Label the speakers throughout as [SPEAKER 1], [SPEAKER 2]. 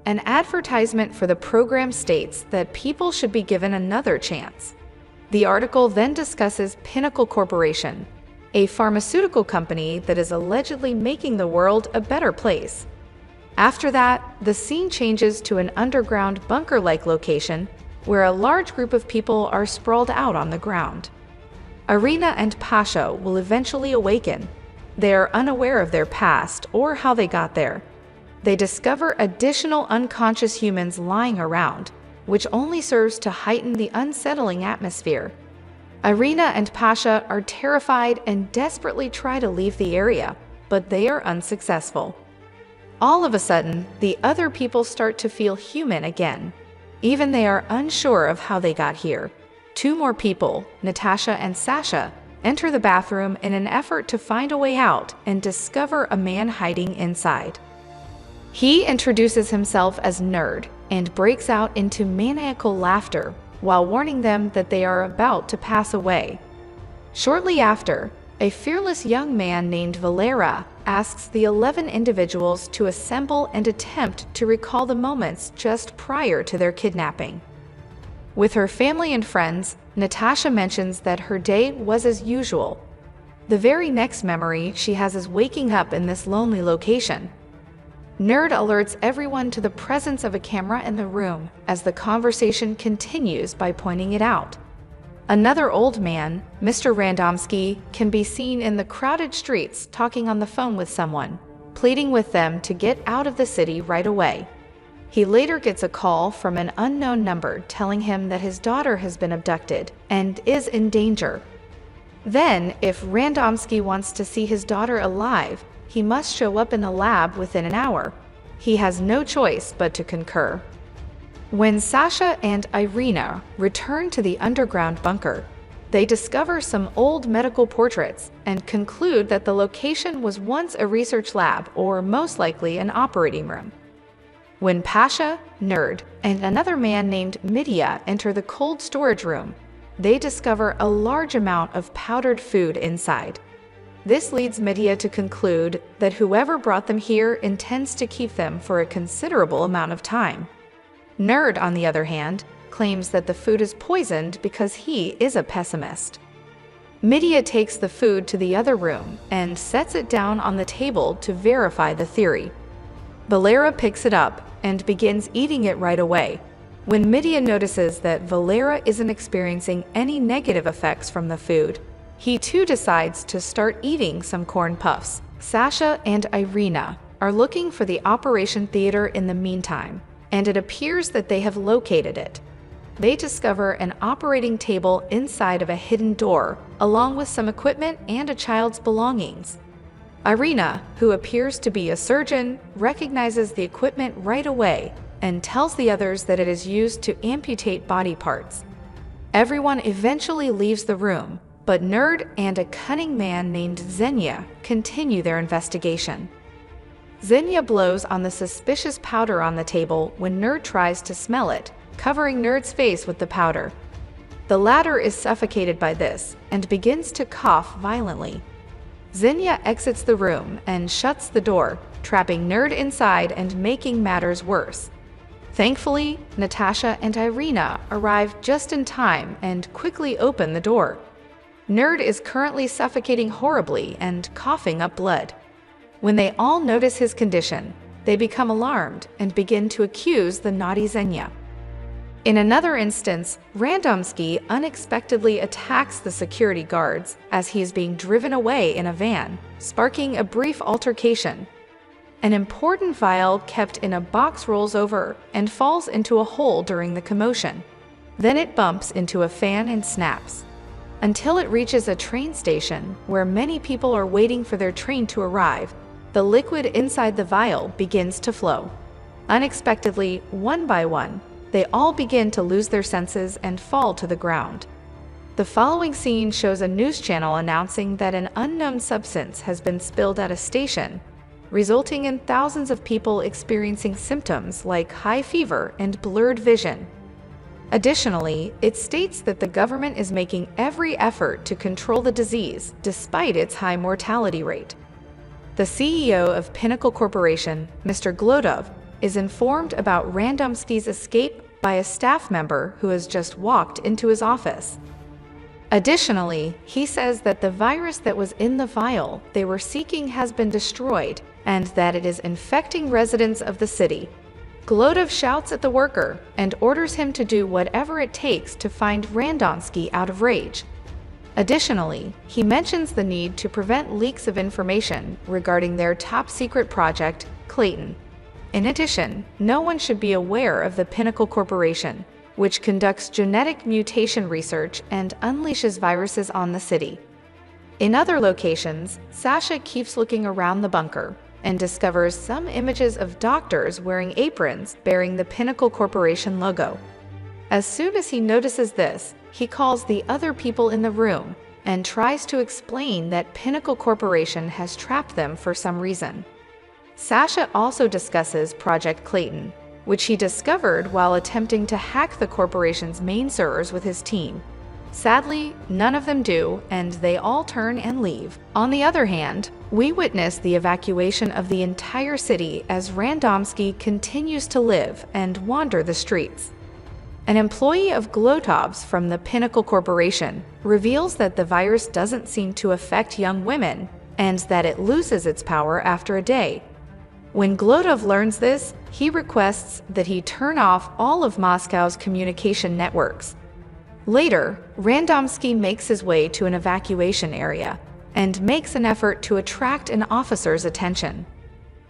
[SPEAKER 1] An advertisement for the program states that people should be given another chance. The article then discusses Pinnacle Corporation, a pharmaceutical company that is allegedly making the world a better place. After that, the scene changes to an underground bunker-like location where a large group of people are sprawled out on the ground. Irina and Pasha will eventually awaken. They are unaware of their past or how they got there. They discover additional unconscious humans lying around, which only serves to heighten the unsettling atmosphere. Irina and Pasha are terrified and desperately try to leave the area, but they are unsuccessful. All of a sudden, the other people start to feel human again. Even they are unsure of how they got here. Two more people, Natasha and Sasha, enter the bathroom in an effort to find a way out and discover a man hiding inside. He introduces himself as Nerd and breaks out into maniacal laughter while warning them that they are about to pass away. Shortly after, a fearless young man named Valera asks the 11 individuals to assemble and attempt to recall the moments just prior to their kidnapping. With her family and friends, Natasha mentions that her day was as usual. The very next memory she has is waking up in this lonely location. Nerd alerts everyone to the presence of a camera in the room as the conversation continues by pointing it out. Another old man, Mr. Randomski, can be seen in the crowded streets talking on the phone with someone, pleading with them to get out of the city right away. He later gets a call from an unknown number telling him that his daughter has been abducted and is in danger. Then, if Randomski wants to see his daughter alive, he must show up in the lab within an hour. He has no choice but to concur. When Sasha and Irina return to the underground bunker, they discover some old medical portraits and conclude that the location was once a research lab or most likely an operating room. When Pasha, Nerd, and another man named Midya enter the cold storage room, they discover a large amount of powdered food inside. This leads Midya to conclude that whoever brought them here intends to keep them for a considerable amount of time. Nerd, on the other hand, claims that the food is poisoned because he is a pessimist. Midya takes the food to the other room and sets it down on the table to verify the theory. Valera picks it up and begins eating it right away. When Midya notices that Valera isn't experiencing any negative effects from the food, he too decides to start eating some corn puffs. Sasha and Irina are looking for the operation theater in the meantime, and it appears that they have located it. They discover an operating table inside of a hidden door, along with some equipment and a child's belongings. Irina, who appears to be a surgeon, recognizes the equipment right away and tells the others that it is used to amputate body parts. Everyone eventually leaves the room, but Nerd and a cunning man named Xenia continue their investigation. Xenia blows on the suspicious powder on the table when Nerd tries to smell it, covering Nerd's face with the powder. The latter is suffocated by this and begins to cough violently. Xenia exits the room and shuts the door, trapping Nerd inside and making matters worse. Thankfully, Natasha and Irina arrive just in time and quickly open the door. Nerd is currently suffocating horribly and coughing up blood. When they all notice his condition, they become alarmed and begin to accuse the naughty Xenia. In another instance, Randomski unexpectedly attacks the security guards as he is being driven away in a van, sparking a brief altercation. An important vial kept in a box rolls over and falls into a hole during the commotion. Then it bumps into a fan and snaps, until it reaches a train station where many people are waiting for their train to arrive. The liquid inside the vial begins to flow. Unexpectedly, one by one, they all begin to lose their senses and fall to the ground. The following scene shows a news channel announcing that an unknown substance has been spilled at a station, resulting in thousands of people experiencing symptoms like high fever and blurred vision. Additionally, it states that the government is making every effort to control the disease despite its high mortality rate. The CEO of Pinnacle Corporation, Mr. Glodov, is informed about Randomski's escape by a staff member who has just walked into his office. Additionally, he says that the virus that was in the vial they were seeking has been destroyed and that it is infecting residents of the city. Glodov shouts at the worker and orders him to do whatever it takes to find Randomski out of rage. Additionally, he mentions the need to prevent leaks of information regarding their top-secret project, Clayton. In addition, no one should be aware of the Pinnacle Corporation, which conducts genetic mutation research and unleashes viruses on the city. In other locations, Sasha keeps looking around the bunker and discovers some images of doctors wearing aprons bearing the Pinnacle Corporation logo. As soon as he notices this, he calls the other people in the room and tries to explain that Pinnacle Corporation has trapped them for some reason. Sasha also discusses Project Clayton, which he discovered while attempting to hack the corporation's main servers with his team. Sadly, none of them do, and they all turn and leave. On the other hand, we witness the evacuation of the entire city as Randomski continues to live and wander the streets. An employee of Glodov's from the Pinnacle Corporation reveals that the virus doesn't seem to affect young women and that it loses its power after a day. When Glodov learns this, he requests that he turn off all of Moscow's communication networks. Later, Randomski makes his way to an evacuation area and makes an effort to attract an officer's attention.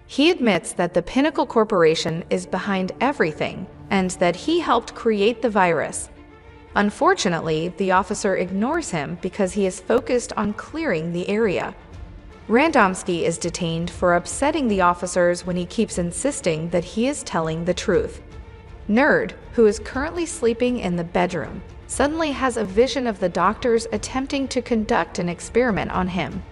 [SPEAKER 1] He admits that the Pinnacle Corporation is behind everything and that he helped create the virus. Unfortunately, the officer ignores him because he is focused on clearing the area. Randomski is detained for upsetting the officers when he keeps insisting that he is telling the truth. Nerd, who is currently sleeping in the bedroom, suddenly has a vision of the doctors attempting to conduct an experiment on him.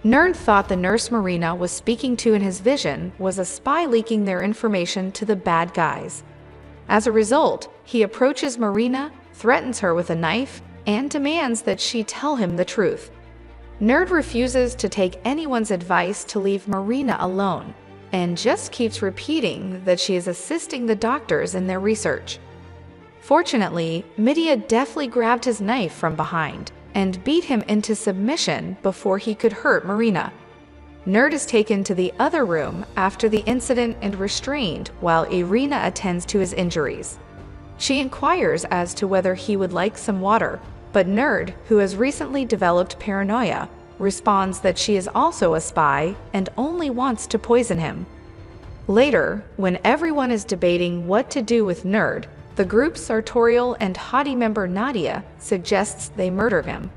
[SPEAKER 1] Nerd thought the nurse Marina was speaking to in his vision was a spy leaking their information to the bad guys. As a result, he approaches Marina, threatens her with a knife, and demands that she tell him the truth. Nerd refuses to take anyone's advice to leave Marina alone, and just keeps repeating that she is assisting the doctors in their research. Fortunately, Midia deftly grabbed his knife from behind and beat him into submission before he could hurt Marina. Nerd is taken to the other room after the incident and restrained while Irina attends to his injuries. She inquires as to whether he would like some water, but Nerd, who has recently developed paranoia, responds that she is also a spy and only wants to poison him. Later, when everyone is debating what to do with Nerd, the group's sartorial and haughty member Nadia suggests they murder him.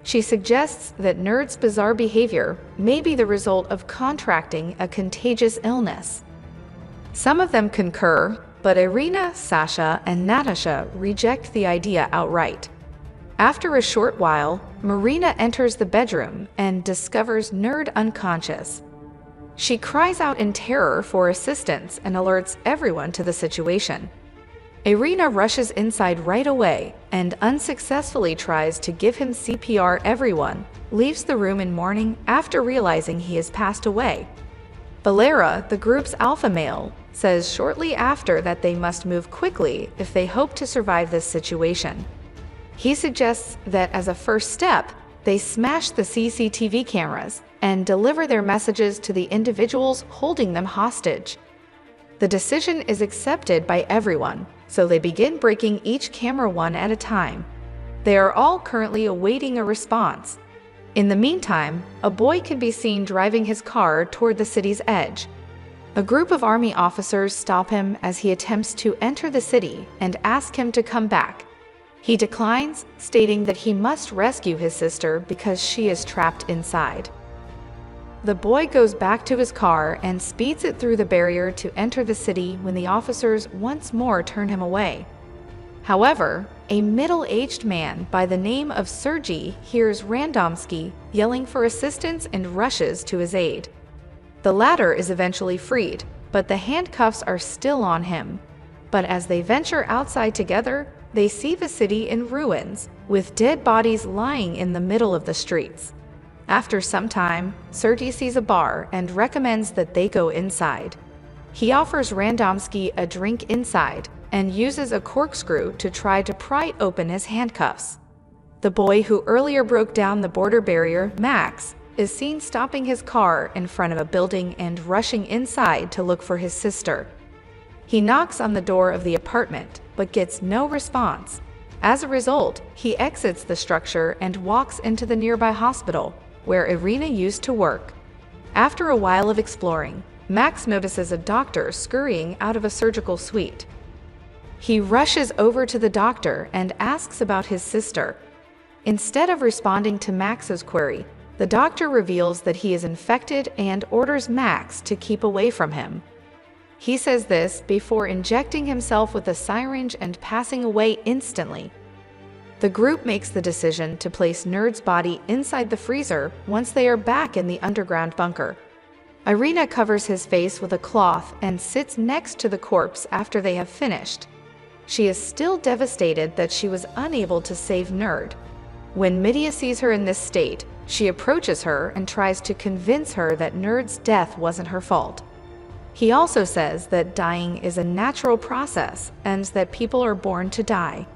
[SPEAKER 1] She suggests that Nerd's bizarre behavior may be the result of contracting a contagious illness. Some of them concur, but Irina, Sasha, and Natasha reject the idea outright. After a short while, Marina enters the bedroom and discovers Nerd unconscious. She cries out in terror for assistance and alerts everyone to the situation. Irina rushes inside right away and unsuccessfully tries to give him CPR. Everyone leaves the room in mourning after realizing he has passed away. Valera, the group's alpha male, says shortly after that they must move quickly if they hope to survive this situation. He suggests that as a first step, they smash the CCTV cameras and deliver their messages to the individuals holding them hostage. The decision is accepted by everyone, so they begin breaking each camera one at a time. They are all currently awaiting a response. In the meantime, a boy can be seen driving his car toward the city's edge. A group of army officers stop him as he attempts to enter the city and ask him to come back. He declines, stating that he must rescue his sister because she is trapped inside. The boy goes back to his car and speeds it through the barrier to enter the city when the officers once more turn him away. However, a middle-aged man by the name of Sergei hears Randomski yelling for assistance and rushes to his aid. The latter is eventually freed, but the handcuffs are still on him. But as they venture outside together, they see the city in ruins, with dead bodies lying in the middle of the streets. After some time, Sergei sees a bar and recommends that they go inside. He offers Randomski a drink inside and uses a corkscrew to try to pry open his handcuffs. The boy who earlier broke down the border barrier, Max, is seen stopping his car in front of a building and rushing inside to look for his sister. He knocks on the door of the apartment, but gets no response. As a result, he exits the structure and walks into the nearby hospital, where Irina used to work. After a while of exploring, Max notices a doctor scurrying out of a surgical suite. He rushes over to the doctor and asks about his sister. Instead of responding to Max's query, the doctor reveals that he is infected and orders Max to keep away from him. He says this before injecting himself with a syringe and passing away instantly. The group makes the decision to place Nerd's body inside the freezer once they are back in the underground bunker. Irina covers his face with a cloth and sits next to the corpse after they have finished. She is still devastated that she was unable to save Nerd. When Midia sees her in this state, she approaches her and tries to convince her that Nerd's death wasn't her fault. He also says that dying is a natural process and that people are born to die.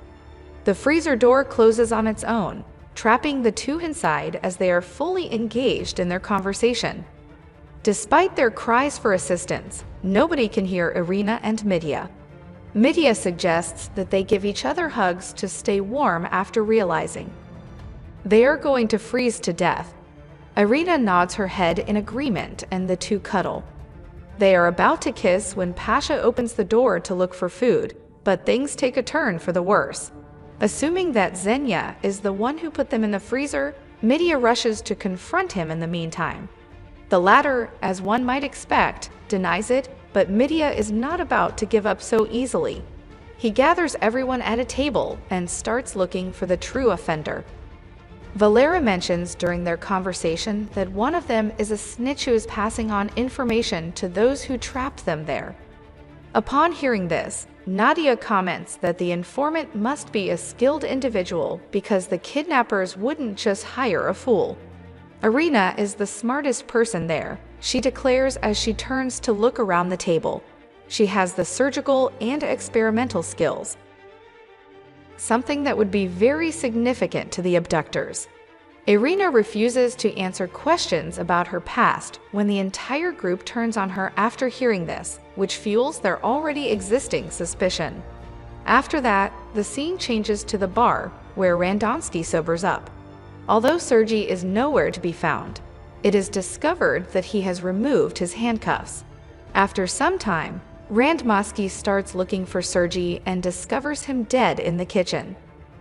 [SPEAKER 1] The freezer door closes on its own, trapping the two inside as they are fully engaged in their conversation. Despite their cries for assistance, nobody can hear Irina and Midia. Midia suggests that they give each other hugs to stay warm after realizing they are going to freeze to death. Irina nods her head in agreement and the two cuddle. They are about to kiss when Pasha opens the door to look for food, but things take a turn for the worse. Assuming that Xenia is the one who put them in the freezer, Midia rushes to confront him in the meantime. The latter, as one might expect, denies it, but Midia is not about to give up so easily. He gathers everyone at a table and starts looking for the true offender. Valera mentions during their conversation that one of them is a snitch who is passing on information to those who trapped them there. Upon hearing this, Nadia comments that the informant must be a skilled individual because the kidnappers wouldn't just hire a fool. Irina is the smartest person there, she declares as she turns to look around the table. She has the surgical and experimental skills, something that would be very significant to the abductors. Irina refuses to answer questions about her past when the entire group turns on her after hearing this, which fuels their already existing suspicion. After that, the scene changes to the bar, where Randomski sobers up. Although Sergei is nowhere to be found, it is discovered that he has removed his handcuffs. After some time, Randomski starts looking for Sergei and discovers him dead in the kitchen.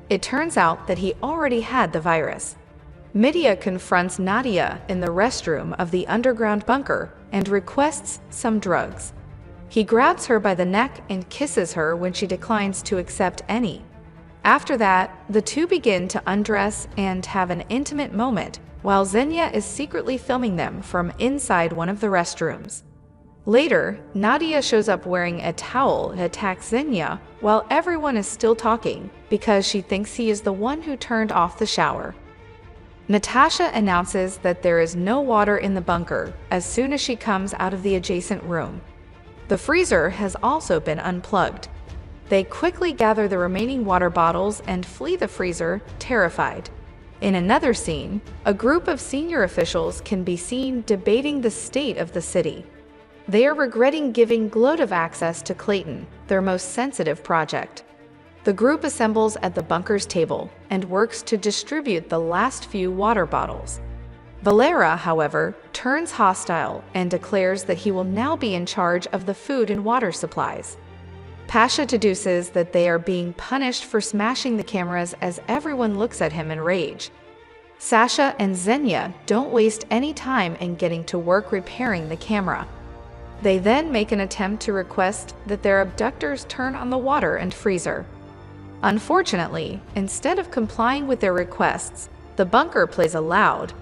[SPEAKER 1] It turns out that he already had the virus. Midia confronts Nadia in the restroom of the underground bunker and requests some drugs. He grabs her by the neck and kisses her when she declines to accept any. After that, the two begin to undress and have an intimate moment while Xenia is secretly filming them from inside one of the restrooms. Later, Nadia shows up wearing a towel and attacks Xenia while everyone is still talking because she thinks he is the one who turned off the shower. Natasha announces that there is no water in the bunker as soon as she comes out of the adjacent room. The freezer has also been unplugged. They quickly gather the remaining water bottles and flee the freezer, terrified. In another scene, a group of senior officials can be seen debating the state of the city. They are regretting giving Glodov access to Clayton, their most sensitive project. The group assembles at the bunker's table and works to distribute the last few water bottles. Valera, however, turns hostile and declares that he will now be in charge of the food and water supplies. Pasha deduces that they are being punished for smashing the cameras as everyone looks at him in rage. Sasha and Xenia don't waste any time in getting to work repairing the camera. They then make an attempt to request that their abductors turn on the water and freezer. Unfortunately, instead of complying with their requests, the bunker plays a loud,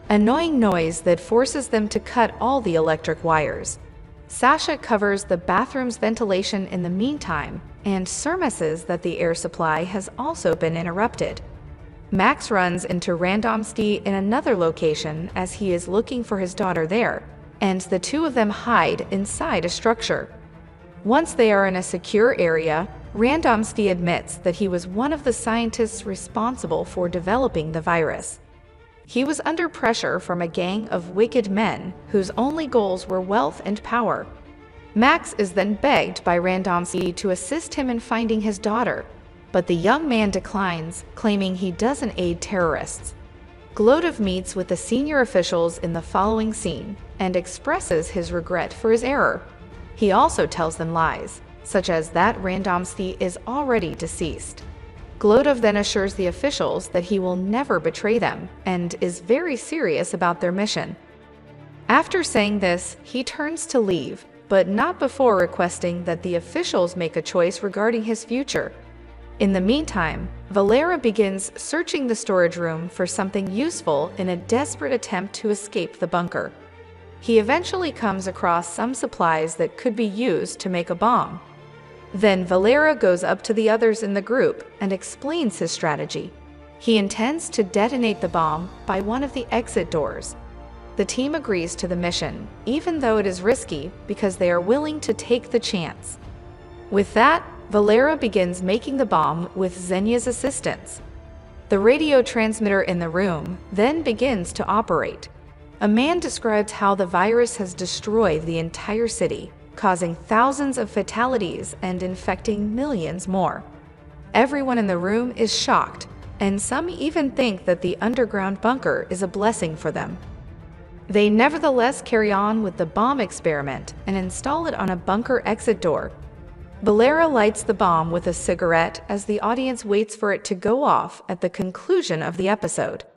[SPEAKER 1] annoying noise that forces them to cut all the electric wires. Sasha covers the bathroom's ventilation in the meantime and surmises that the air supply has also been interrupted. Max runs into Randomski in another location as he is looking for his daughter there. and the two of them hide inside a structure. Once they are in a secure area, Randomsky admits that he was one of the scientists responsible for developing the virus. He was under pressure from a gang of wicked men whose only goals were wealth and power. Max is then begged by Randomsky to assist him in finding his daughter, but the young man declines, claiming he doesn't aid terrorists. Glodov meets with the senior officials in the following scene and expresses his regret for his error. He also tells them lies, such as that Randomsky is already deceased. Glodov then assures the officials that he will never betray them and is very serious about their mission. After saying this, he turns to leave, but not before requesting that the officials make a choice regarding his future. In the meantime, Valera begins searching the storage room for something useful in a desperate attempt to escape the bunker. He eventually comes across some supplies that could be used to make a bomb. Then Valera goes up to the others in the group and explains his strategy. He intends to detonate the bomb by one of the exit doors. The team agrees to the mission, even though it is risky, because they are willing to take the chance. With that, Valera begins making the bomb with Xenia's assistance. The radio transmitter in the room then begins to operate. A man describes how the virus has destroyed the entire city, causing thousands of fatalities and infecting millions more. Everyone in the room is shocked, and some even think that the underground bunker is a blessing for them. They nevertheless carry on with the bomb experiment and install it on a bunker exit door. Valera lights the bomb with a cigarette as the audience waits for it to go off at the conclusion of the episode.